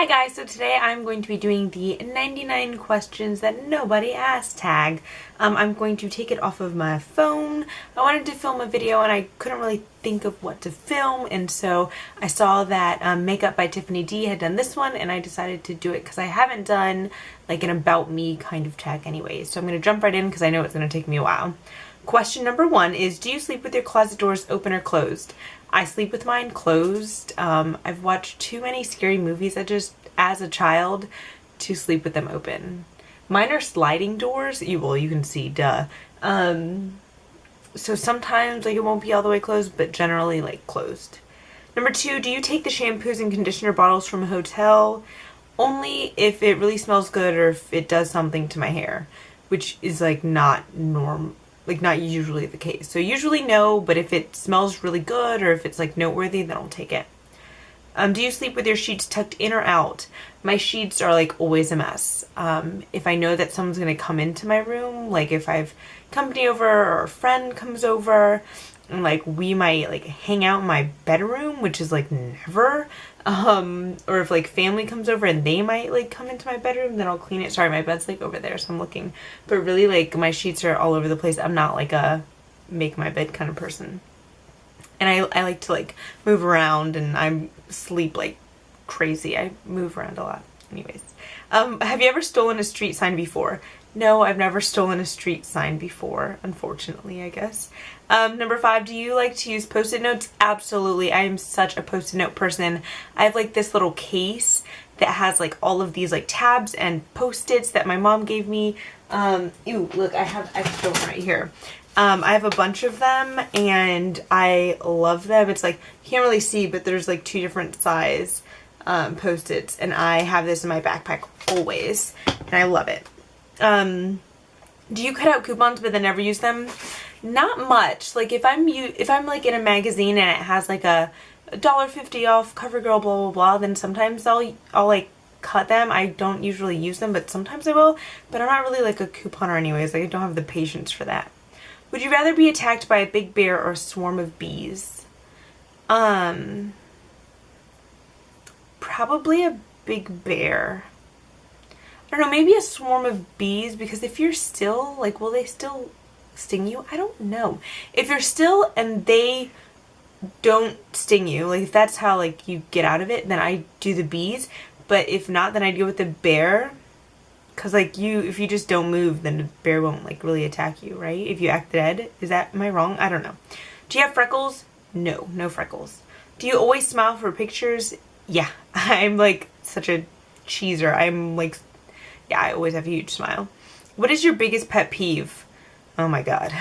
Hi guys, so today I'm going to be doing the 99 questions that nobody asked tag. I'm going to take it off of my phone. I wanted to film a video and I couldn't really think of what to film, and so I saw that Makeup by Tiffany D had done this one and I decided to do it because I haven't done like an about me kind of tag anyways. So I'm going to jump right in because I know it's going to take me a while. Question number 1 is, do you sleep with your closet doors open or closed? I sleep with mine closed. I've watched too many scary movies as a child to sleep with them open. Mine are sliding doors. You can see, duh. So sometimes like it won't be all the way closed, but generally like closed. Number 2, do you take the shampoos and conditioner bottles from a hotel? Only if it really smells good or if it does something to my hair, which is like not usually the case. So usually no, but if it smells really good or if it's like noteworthy, then I'll take it. Do you sleep with your sheets tucked in or out? My sheets are like always a mess. If I know that someone's gonna come into my room, like if I've company over or a friend comes over, and like we might like hang out in my bedroom, which is like never. Or if like family comes over and they might like come into my bedroom, then I'll clean it. Sorry, my bed's like over there, so I'm looking. But really, like my sheets are all over the place. I'm not like a make my bed kind of person. And I like to like move around, and I sleep like crazy. I move around a lot. Anyways, have you ever stolen a street sign before? No, I've never stolen a street sign before, unfortunately, I guess. Number 5, do you like to use Post-it notes? Absolutely. I am such a Post-it note person. I have like this little case that has like all of these like tabs and Post-its that my mom gave me. Ew, look, I have one right here. I have a bunch of them and I love them. It's like, you can't really see, but there's like 2 different size Post-its, and I have this in my backpack always, and I love it. Do you cut out coupons but then never use them? Not much. Like if I'm like in a magazine and it has like a $1.50 off CoverGirl blah blah blah, then sometimes I'll like cut them. I don't usually use them, but sometimes I will. But I'm not really like a couponer anyways. Like I don't have the patience for that. Would you rather be attacked by a big bear or a swarm of bees? Probably a big bear. I don't know, maybe a swarm of bees, because if you're still, like, will they still sting you? I don't know. If you're still and they don't sting you, like if that's how like you get out of it, then I do the bees. But if not, then I'd go with the bear. Cause like if you just don't move, then the bear won't like really attack you, right? If you act dead. Am I wrong? I don't know. Do you have freckles? No, no freckles. Do you always smile for pictures? Yeah, I'm like such a cheeser. I'm like, yeah, I always have a huge smile. What is your biggest pet peeve? Oh my god.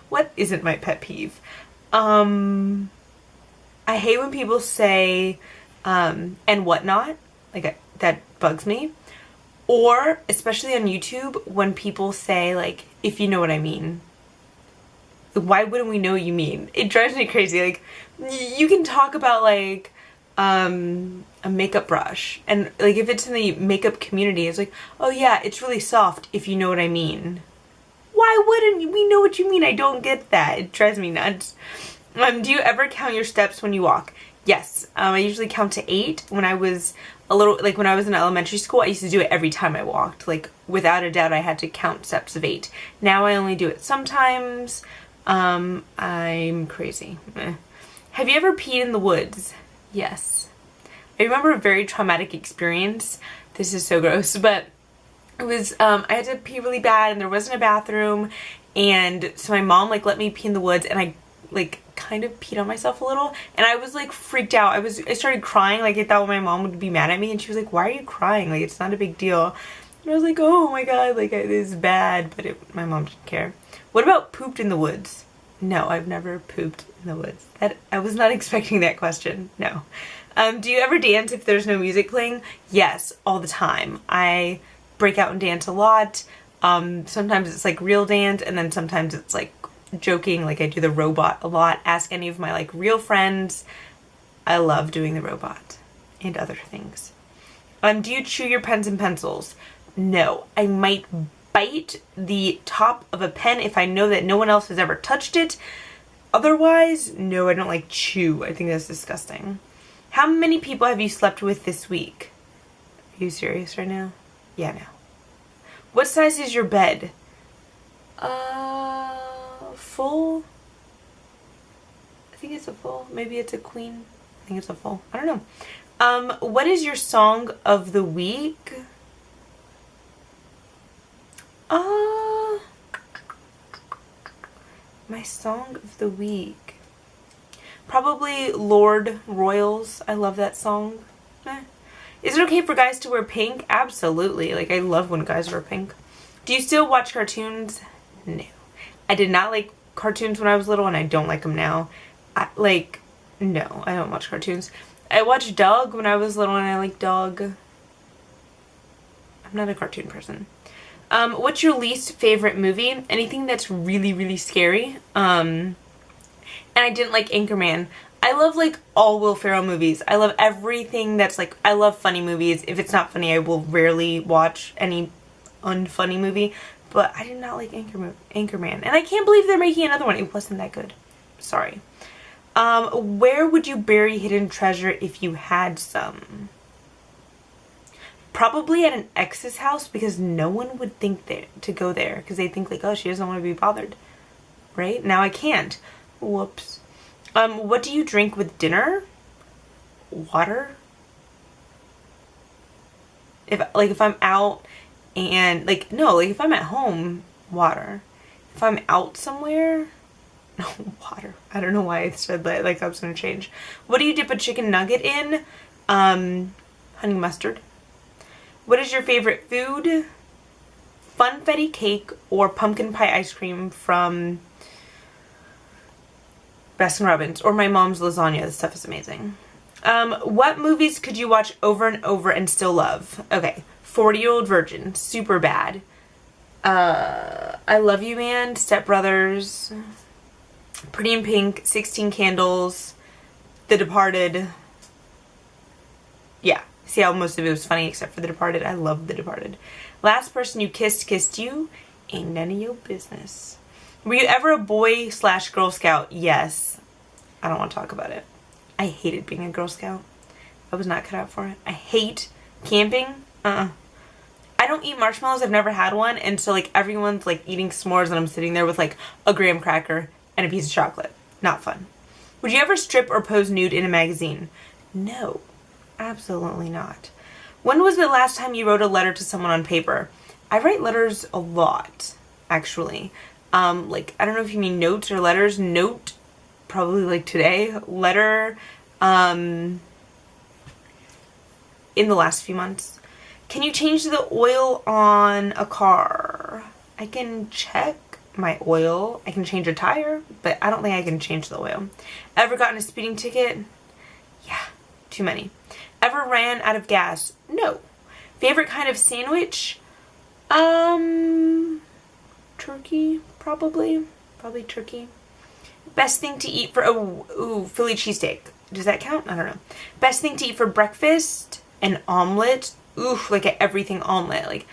What isn't my pet peeve? I hate when people say and whatnot. Like that bugs me. Or especially on YouTube when people say like, if you know what I mean. Why wouldn't we know what you mean? It drives me crazy. Like you can talk about like a makeup brush, and like if it's in the makeup community, it's like, oh yeah, it's really soft, if you know what I mean. Why wouldn't we know what you mean? I don't get that. It drives me nuts. Do you ever count your steps when you walk? Yes. I usually count to 8. When I was when I was in elementary school, I used to do it every time I walked. Like without a doubt, I had to count steps of 8. Now I only do it sometimes. I'm crazy. Have you ever peed in the woods? Yes. I remember a very traumatic experience. This is so gross, but it was, I had to pee really bad and there wasn't a bathroom, and so my mom like let me pee in the woods, and I like kind of peed on myself a little, and I was like freaked out. I started crying. Like I thought my mom would be mad at me, and she was like, why are you crying? Like it's not a big deal. And I was like, oh my god, like this is bad, but my mom didn't care. What about pooped in the woods? No, I've never pooped in the woods. I was not expecting that question. No. Do you ever dance if there's no music playing? Yes, all the time. I break out and dance a lot. Sometimes it's like real dance, and then sometimes it's like joking, like I do the robot a lot. Ask any of my like real friends. I love doing the robot and other things. Do you chew your pens and pencils? No, I might bite the top of a pen if I know that no one else has ever touched it. Otherwise, no, I don't like chew. I think that's disgusting. How many people have you slept with this week? Are you serious right now? Yeah, no. What size is your bed? Full? I think it's a full. Maybe it's a queen. I think it's a full. I don't know. What is your song of the week? My song of the week. Probably Lord Royals. I love that song. Is it okay for guys to wear pink? Absolutely. Like, I love when guys wear pink. Do you still watch cartoons? No. I did not like cartoons when I was little, and I don't like them now. No, I don't watch cartoons. I watched Doug when I was little, and I like Doug. I'm not a cartoon person. What's your least favorite movie? Anything that's really, really scary. And I didn't like Anchorman. I love, like, all Will Ferrell movies. I love everything that's, like, I love funny movies. If it's not funny, I will rarely watch any unfunny movie. But I did not like Anchorman. And I can't believe they're making another one. It wasn't that good. Sorry. Where would you bury hidden treasure if you had some? Probably at an ex's house, because no one would think to go there. Because they think, like, oh, she doesn't want to be bothered. Right? Now I can't. Whoops. What do you drink with dinner? Water? If I'm out and, like, no, like, if I'm at home, water. If I'm out somewhere, no, water. I don't know why I said that, like, I was gonna change. What do you dip a chicken nugget in? Honey mustard. What is your favorite food? Funfetti cake or pumpkin pie ice cream from Baskin Robbins, or my mom's lasagna. This stuff is amazing. What movies could you watch over and over and still love? Okay, 40-Year-Old Virgin, super bad. I Love You Man, Step Brothers, Pretty in Pink, 16 Candles, The Departed. Yeah, see how most of it was funny except for The Departed. I love The Departed. Last person you kissed you. Ain't none of your business. Were you ever a boy / Girl Scout? Yes. I don't want to talk about it. I hated being a Girl Scout. I was not cut out for it. I hate camping. I don't eat marshmallows. I've never had one. And so, like, everyone's, like, eating s'mores and I'm sitting there with, like, a graham cracker and a piece of chocolate. Not fun. Would you ever strip or pose nude in a magazine? No. Absolutely not. When was the last time you wrote a letter to someone on paper? I write letters a lot, actually. Like, I don't know if you mean notes or letters. Note, probably like today. Letter, in the last few months. Can you change the oil on a car? I can check my oil. I can change a tire, but I don't think I can change the oil. Ever gotten a speeding ticket? Yeah, too many. Ever ran out of gas? No. Favorite kind of sandwich? Turkey, probably turkey. Best thing to eat for, Philly cheesesteak. Does that count? I don't know. Best thing to eat for breakfast? An omelet. Oof, like an everything omelet. Like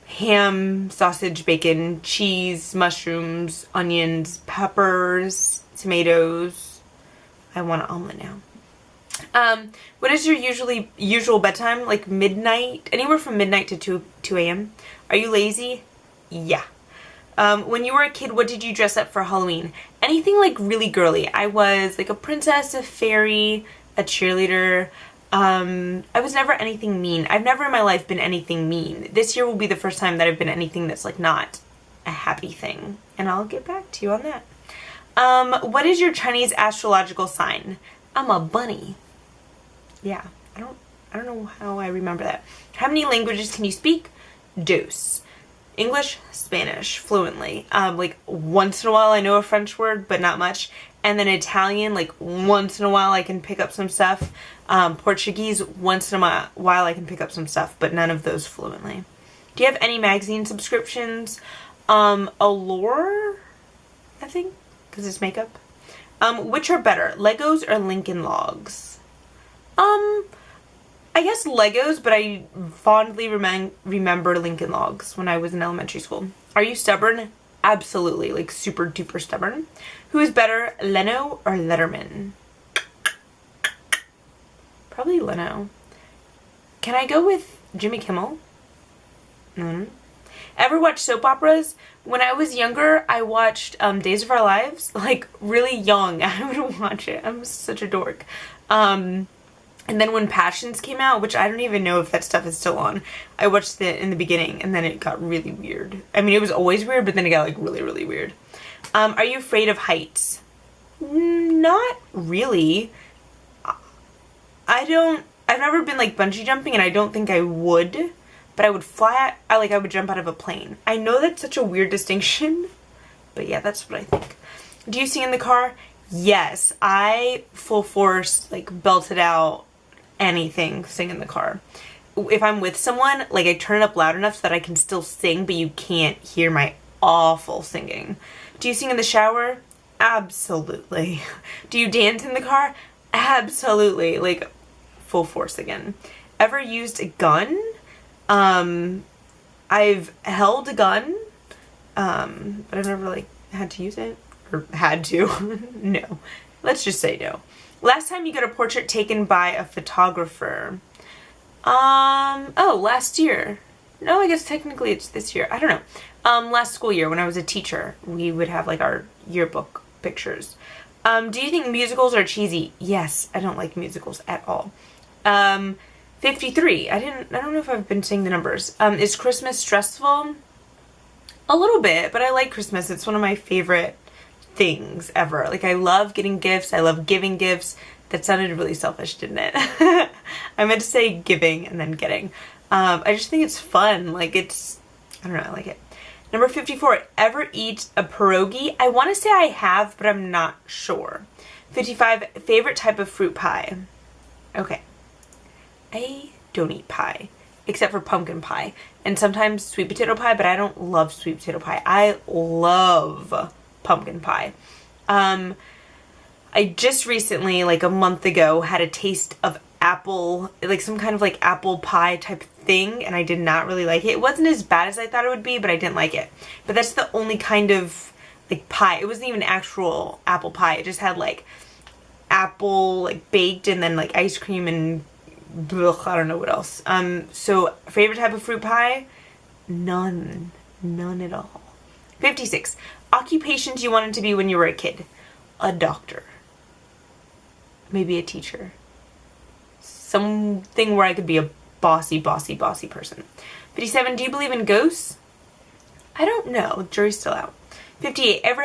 ham, sausage, bacon, cheese, mushrooms, onions, peppers, tomatoes. I want an omelet now. What is your usual bedtime? Like midnight? Anywhere from midnight to 2 a.m. Are you lazy? Yeah. When you were a kid, what did you dress up for Halloween? Anything like really girly. I was like a princess, a fairy, a cheerleader. I was never anything mean. I've never in my life been anything mean. This year will be the first time that I've been anything that's like not a happy thing. And I'll get back to you on that. What is your Chinese astrological sign? I'm a bunny. Yeah, I don't know how I remember that. How many languages can you speak? Dos. English, Spanish, fluently. Like once in a while I know a French word, but not much. And then Italian, like once in a while I can pick up some stuff. Portuguese, once in a while I can pick up some stuff, but none of those fluently. Do you have any magazine subscriptions? Allure, I think, because it's makeup. Which are better, Legos or Lincoln Logs? I guess Legos, but I fondly remember Lincoln Logs when I was in elementary school. Are you stubborn? Absolutely, like super duper stubborn. Who is better, Leno or Letterman? Probably Leno. Can I go with Jimmy Kimmel? Ever watch soap operas? When I was younger, I watched Days of Our Lives. Like, really young, I would watch it. I'm such a dork. And then when Passions came out, which I don't even know if that stuff is still on, I watched it in the beginning, and then it got really weird. I mean, it was always weird, but then it got, like, really, really weird. Are you afraid of heights? Not really. I've never been, like, bungee jumping, and I don't think I would. But I would I would jump out of a plane. I know that's such a weird distinction, but yeah, that's what I think. Do you sing in the car? Yes, I full force, like, belted out anything, sing in the car. If I'm with someone, like, I turn it up loud enough so that I can still sing, but you can't hear my awful singing. Do you sing in the shower? Absolutely. Do you dance in the car? Absolutely. Like, full force again. Ever used a gun? I've held a gun, but I've never, like, had to use it, or had to. No. Let's just say no. Last time you got a portrait taken by a photographer? Oh, last year. No, I guess technically it's this year. I don't know. Last school year when I was a teacher, we would have, like, our yearbook pictures. Do you think musicals are cheesy? Yes, I don't like musicals at all. 53. I don't know if I've been saying the numbers. Is Christmas stressful? A little bit, but I like Christmas. It's one of my favorite things ever. Like, I love getting gifts. I love giving gifts. That sounded really selfish, didn't it? I meant to say giving and then getting. I just think it's fun. Like, I don't know, I like it. Number 54, ever eat a pierogi? I want to say I have, but I'm not sure. 55, favorite type of fruit pie? Okay. I don't eat pie, except for pumpkin pie, and sometimes sweet potato pie, but I don't love sweet potato pie. I love pumpkin pie. I just recently, like a month ago, had a taste of apple, like some kind of like apple pie type thing, and I did not really like it. It wasn't as bad as I thought it would be, but I didn't like it. But that's the only kind of like pie. It wasn't even actual apple pie. It just had like apple like baked and then like ice cream and I don't know what else. So favorite type of fruit pie? None at all. 56. Occupations you wanted to be when you were a kid? A doctor. Maybe a teacher. Something where I could be a bossy person. 57. Do you believe in ghosts? I don't know. Jury's still out. 58. Ever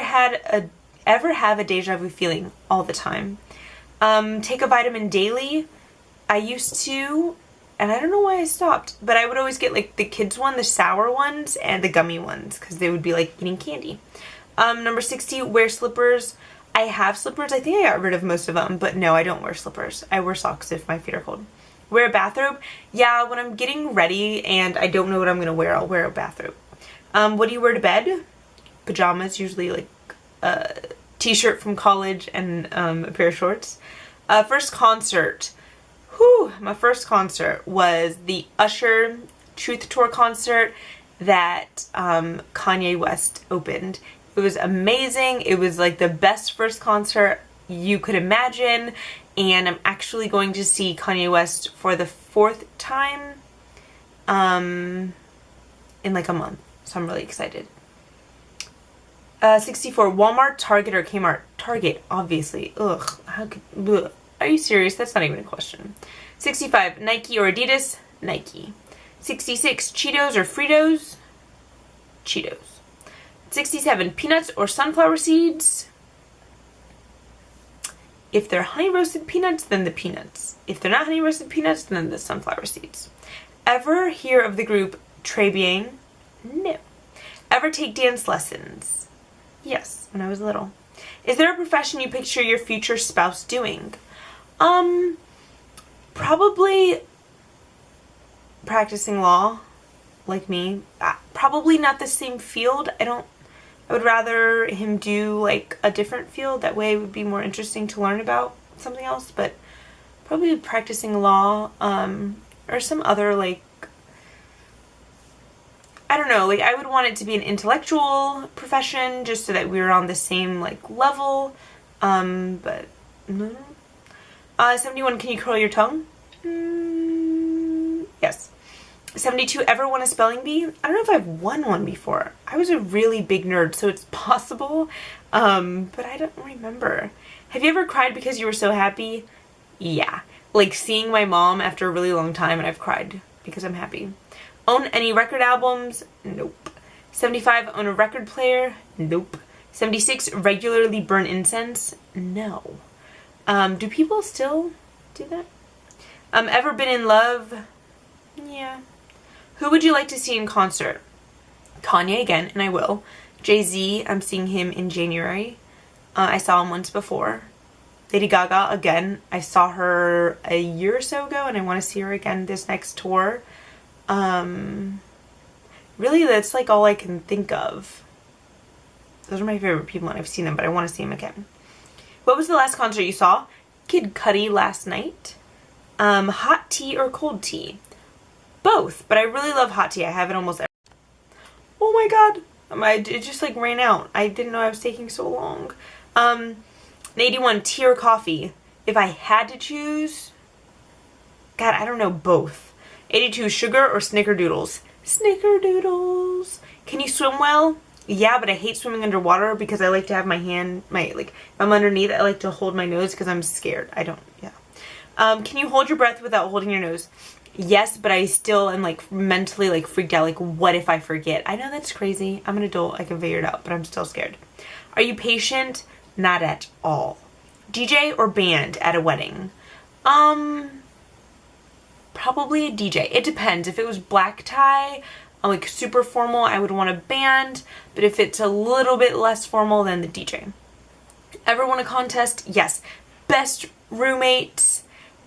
have a deja vu feeling? All the time. Take a vitamin daily? I used to, and I don't know why I stopped, but I would always get like the kids one, the sour ones, and the gummy ones, because they would be like eating candy. Number 60, wear slippers. I have slippers. I think I got rid of most of them, but no, I don't wear slippers. I wear socks if my feet are cold. Wear a bathrobe? Yeah, when I'm getting ready and I don't know what I'm going to wear, I'll wear a bathrobe. What do you wear to bed? Pajamas, usually like a t-shirt from college and a pair of shorts. First concert. My first concert was the Usher Truth Tour concert that Kanye West opened. It was amazing. It was like the best first concert you could imagine, and I'm actually going to see Kanye West for the 4th time in like a month, so I'm really excited. 64, Walmart, Target, or Kmart? Target, obviously. Ugh, ugh. Are you serious? That's not even a question. 65, Nike or Adidas? Nike. 66, Cheetos or Fritos? Cheetos. 67, peanuts or sunflower seeds? If they're honey roasted peanuts, then the peanuts. If they're not honey roasted peanuts, then the sunflower seeds. Ever hear of the group Très Bien? No. Ever take dance lessons? Yes, when I was little. Is there a profession you picture your future spouse doing? Probably practicing law, like me. Probably not the same field. I would rather him do like a different field. That way it would be more interesting to learn about something else, but probably practicing law, or some other like, I don't know, like I would want it to be an intellectual profession just so that we were on the same like level, but 71, can you curl your tongue? Yes. 72, ever won a spelling bee? I don't know if I've won one before. I was a really big nerd, so it's possible, but I don't remember. Have you ever cried because you were so happy? Yeah. Like seeing my mom after a really long time and I've cried because I'm happy. Own any record albums? Nope. 75, own a record player? Nope. 76, regularly burn incense? No. Do people still do that? Ever been in love? Yeah. Who would you like to see in concert? Kanye again, and I will. Jay-Z, I'm seeing him in January. I saw him once before. Lady Gaga, again. I saw her a year or so ago, and I want to see her again this next tour. Really, that's like all I can think of. Those are my favorite people, and I've seen them, but I want to see them again. What was the last concert you saw? Kid Cudi last night. Hot tea or cold tea? Both, but I really love hot tea. I have it almost every. Oh my god, it just like ran out. I didn't know I was taking so long. 81, tea or coffee? If I had to choose, God, I don't know, both. 82, sugar or snickerdoodles? Snickerdoodles. Can you swim well? Yeah, but I hate swimming underwater because I like to have my hand, if I'm underneath, I like to hold my nose because I'm scared. Can you hold your breath without holding your nose? Yes, but I still am like mentally like freaked out. Like, what if I forget? I know that's crazy. I'm an adult. I can figure it out, but I'm still scared. Are you patient? Not at all. DJ or band at a wedding? Probably a DJ. It depends. If it was black tie, like super formal, I would want a band. But if it's a little bit less formal, then the DJ. Ever won a contest? Yes. Best roommates.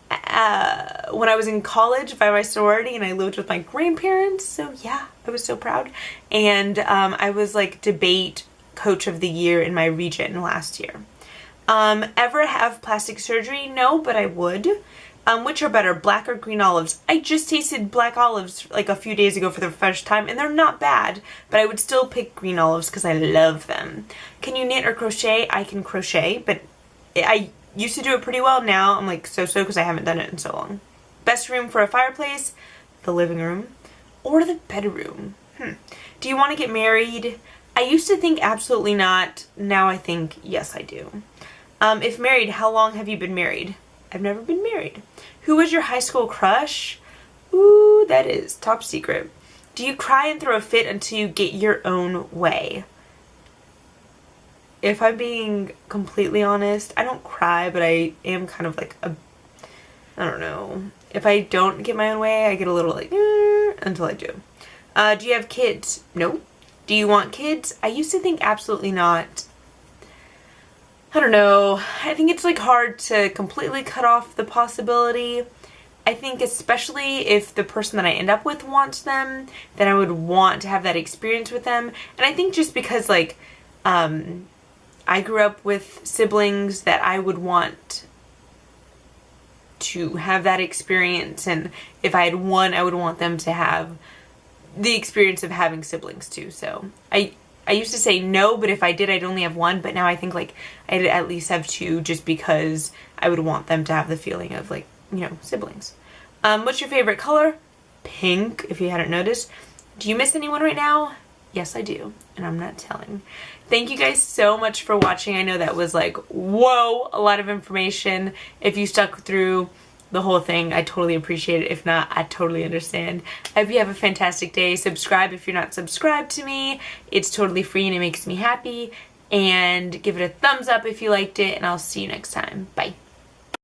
When I was in college by my sorority and I lived with my grandparents, so yeah, I was so proud. And I was like debate coach of the year in my region last year. Ever have plastic surgery? No, but I would. Which are better, black or green olives? I just tasted black olives like a few days ago for the first time and they're not bad, but I would still pick green olives because I love them. Can you knit or crochet? I can crochet, but I used to do it pretty well. Now I'm like so-so because I haven't done it in so long. Best room for a fireplace? The living room or the bedroom? Do you want to get married? I used to think absolutely not. Now I think yes, I do. If married, how long have you been married? I've never been married. Who was your high school crush? Ooh, that is top secret. Do you cry and throw a fit until you get your own way? If I'm being completely honest, I don't cry, but I am kind of like I don't know. If I don't get my own way, I get a little like, until I do. Do you have kids? No. Do you want kids? I used to think absolutely not. I don't know. I think it's like hard to completely cut off the possibility. I think especially if the person that I end up with wants them, then I would want to have that experience with them. And I think just because like, I grew up with siblings that I would want to have that experience, and if I had one, I would want them to have the experience of having siblings too. So I used to say no, but if I did, I'd only have one, but now I think like I'd at least have two just because I would want them to have the feeling of like, you know, siblings. What's your favorite color? Pink, if you hadn't noticed. Do you miss anyone right now? Yes, I do, and I'm not telling. Thank you guys so much for watching. I know that was like, whoa, a lot of information. If you stuck through the whole thing, I totally appreciate it. If not, I totally understand. I hope you have a fantastic day. Subscribe if you're not subscribed to me. It's totally free and it makes me happy. And give it a thumbs up if you liked it, and I'll see you next time. Bye.